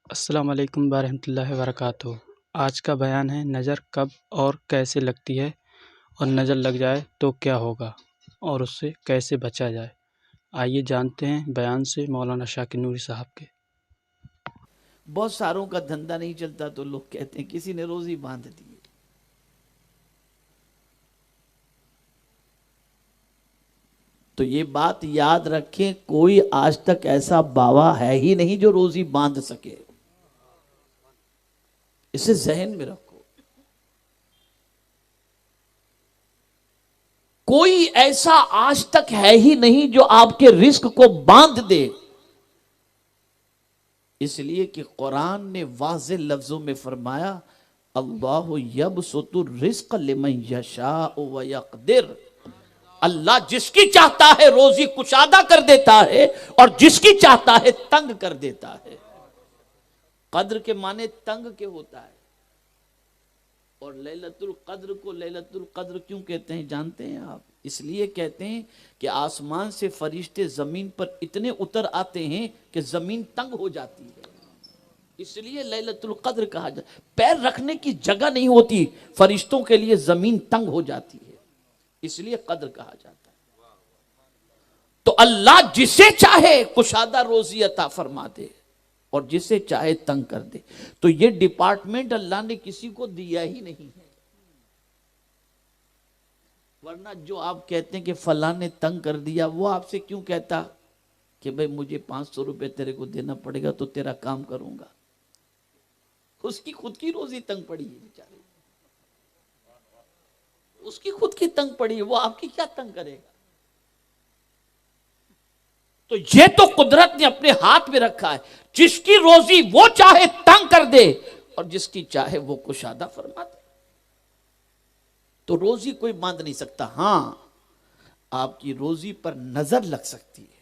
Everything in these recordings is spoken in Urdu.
السلام علیکم ورحمۃ اللہ وبرکاتہ۔ آج کا بیان ہے نظر کب اور کیسے لگتی ہے، اور نظر لگ جائے تو کیا ہوگا اور اس سے کیسے بچا جائے۔ آئیے جانتے ہیں بیان سے مولانا شاکر نوری صاحب کے۔ بہت ساروں کا دھندا نہیں چلتا تو لوگ کہتے ہیں کسی نے روزی باندھ دی۔ تو یہ بات یاد رکھیں، کوئی آج تک ایسا باوا ہے ہی نہیں جو روزی باندھ سکے، اسے ذہن میں رکھو۔ کوئی ایسا آج تک ہے ہی نہیں جو آپ کے رزق کو باندھ دے، اس لیے کہ قرآن نے واضح لفظوں میں فرمایا اللہ یبسط الرزق لمن یشاء ویقدر، اللہ جس کی چاہتا ہے روزی کشادہ کر دیتا ہے اور جس کی چاہتا ہے تنگ کر دیتا ہے۔ قدر کے معنی تنگ کے ہوتا ہے، اور لیلۃ القدر کو لیلۃ القدر کیوں کہتے ہیں جانتے ہیں آپ؟ اس لیے کہتے ہیں کہ آسمان سے فرشتے زمین پر اتنے اتر آتے ہیں کہ زمین تنگ ہو جاتی ہے، اس لیے لیلۃ القدر کہا جاتا ہے۔ پیر رکھنے کی جگہ نہیں ہوتی فرشتوں کے لیے، زمین تنگ ہو جاتی ہے، اس لیے قدر کہا جاتا ہے۔ تو اللہ جسے چاہے کشادہ روزی عطا فرما دے اور جسے چاہے تنگ کر دے۔ تو یہ ڈپارٹمنٹ اللہ نے کسی کو دیا ہی نہیں ہے، ورنہ جو آپ کہتے ہیں کہ فلاں نے تنگ کر دیا، وہ آپ سے کیوں کہتا کہ بھئی مجھے 500 روپے تیرے کو دینا پڑے گا تو تیرا کام کروں گا؟ اس کی خود کی روزی تنگ پڑی ہے بیچارے، اس کی خود کی تنگ پڑی ہے، وہ آپ کی کیا تنگ کرے گا؟ تو یہ تو قدرت نے اپنے ہاتھ میں رکھا ہے، جس کی روزی وہ چاہے تنگ کر دے اور جس کی چاہے وہ کشادہ فرما دے۔ تو روزی کوئی باندھ نہیں سکتا، ہاں آپ کی روزی پر نظر لگ سکتی ہے،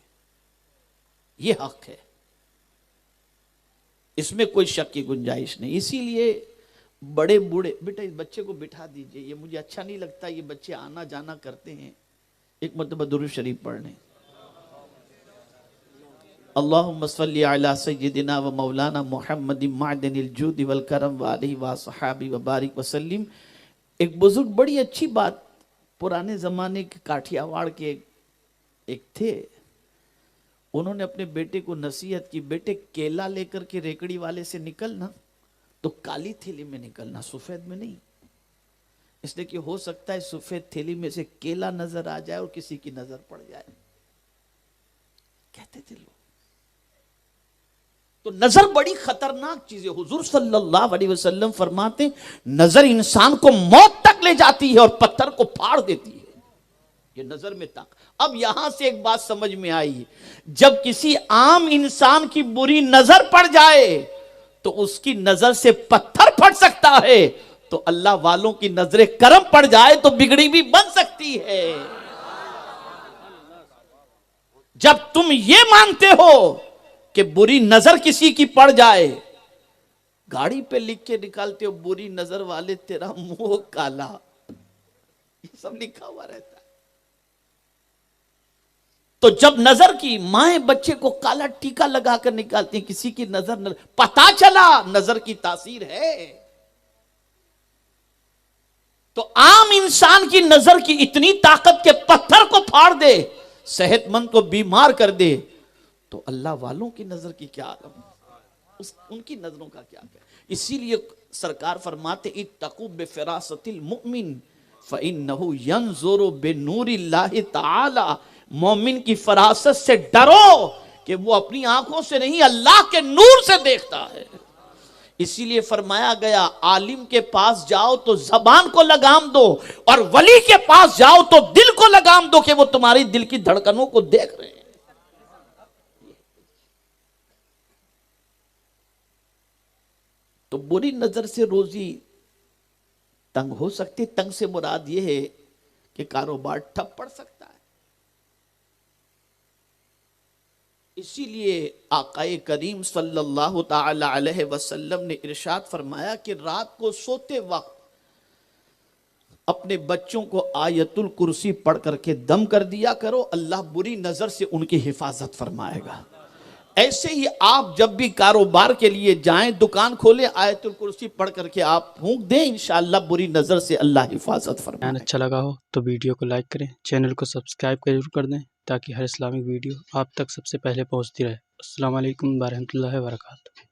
یہ حق ہے، اس میں کوئی شک کی گنجائش نہیں۔ اسی لیے بڑے بوڑھے، بیٹا اس بچے کو بٹھا دیجئے، یہ مجھے اچھا نہیں لگتا، یہ بچے آنا جانا کرتے ہیں، ایک مرتبہ درود شریف پڑھ لیں۔ اللہم صلی علی سیدنا و مولانا محمد معدن الجود والکرم وآلہ وصحابہ وبارک وسلم۔ ایک بزرگ بڑی اچھی بات، پرانے زمانے کے کاٹھیا واڑ کے ایک تھے، انہوں نے اپنے بیٹے کو نصیحت کی، بیٹے کیلا لے کر کے ریکڑی والے سے نکلنا تو کالی تھیلی میں نکلنا، سفید میں نہیں، اس لیے کہ ہو سکتا ہے سفید تھیلی میں سے کیلا نظر آ جائے اور کسی کی نظر پڑ جائے، کہتے تھے لوگ۔ تو نظر بڑی خطرناک چیز ہے، حضور صلی اللہ علیہ وسلم فرماتے ہیں نظر انسان کو موت تک لے جاتی ہے اور پتھر کو پھاڑ دیتی ہے، یہ نظر میں تک۔ اب یہاں سے ایک بات سمجھ میں آئی، جب کسی عام انسان کی بری نظر پڑ جائے تو اس کی نظر سے پتھر پھٹ سکتا ہے، تو اللہ والوں کی نظر کرم پڑ جائے تو بگڑی بھی بن سکتی ہے۔ جب تم یہ مانتے ہو کہ بری نظر کسی کی پڑ جائے، گاڑی پہ لکھ کے نکالتے ہو بری نظر والے تیرا منہ کالا، یہ سب لکھا ہوا رہتا ہے۔ تو جب نظر کی مائیں بچے کو کالا ٹیکا لگا کر نکالتی ہیں، کسی کی نظر پتا چلا نظر کی تاثیر ہے۔ تو عام انسان کی نظر کی اتنی طاقت کے پتھر کو پھاڑ دے، صحت مند کو بیمار کر دے، تو اللہ والوں کی نظر کی کیا عالم، ان کی نظروں کا کیا ہے۔ اسی لیے سرکار فرماتے اتقوا بفراست المؤمن فإنه ينظر بنور اللہ تعالی، مومن کی فراست سے ڈرو کہ وہ اپنی آنکھوں سے نہیں اللہ کے نور سے دیکھتا ہے۔ اسی لیے فرمایا گیا عالم کے پاس جاؤ تو زبان کو لگام دو، اور ولی کے پاس جاؤ تو دل کو لگام دو کہ وہ تمہاری دل کی دھڑکنوں کو دیکھ رہے ہیں۔ تو بری نظر سے روزی تنگ ہو سکتی، تنگ سے مراد یہ ہے کہ کاروبار ٹھپ پڑ سکتا ہے۔ اسی لیے آقا کریم صلی اللہ تعالی علیہ وسلم نے ارشاد فرمایا کہ رات کو سوتے وقت اپنے بچوں کو آیت الکرسی پڑھ کر کے دم کر دیا کرو، اللہ بری نظر سے ان کی حفاظت فرمائے گا۔ ایسے ہی آپ جب بھی کاروبار کے لیے جائیں، دکان کھولیں، آیت الکرسی پڑھ کر کے آپ پھونک دیں، انشاءاللہ بری نظر سے اللہ حفاظت بیان فرمائے۔ اچھا لگا ہو تو ویڈیو کو لائک کریں، چینل کو سبسکرائب ضرور کر دیں تاکہ ہر اسلامک ویڈیو آپ تک سب سے پہلے پہنچتی رہے۔ السلام علیکم ورحمۃ اللہ وبرکاتہ۔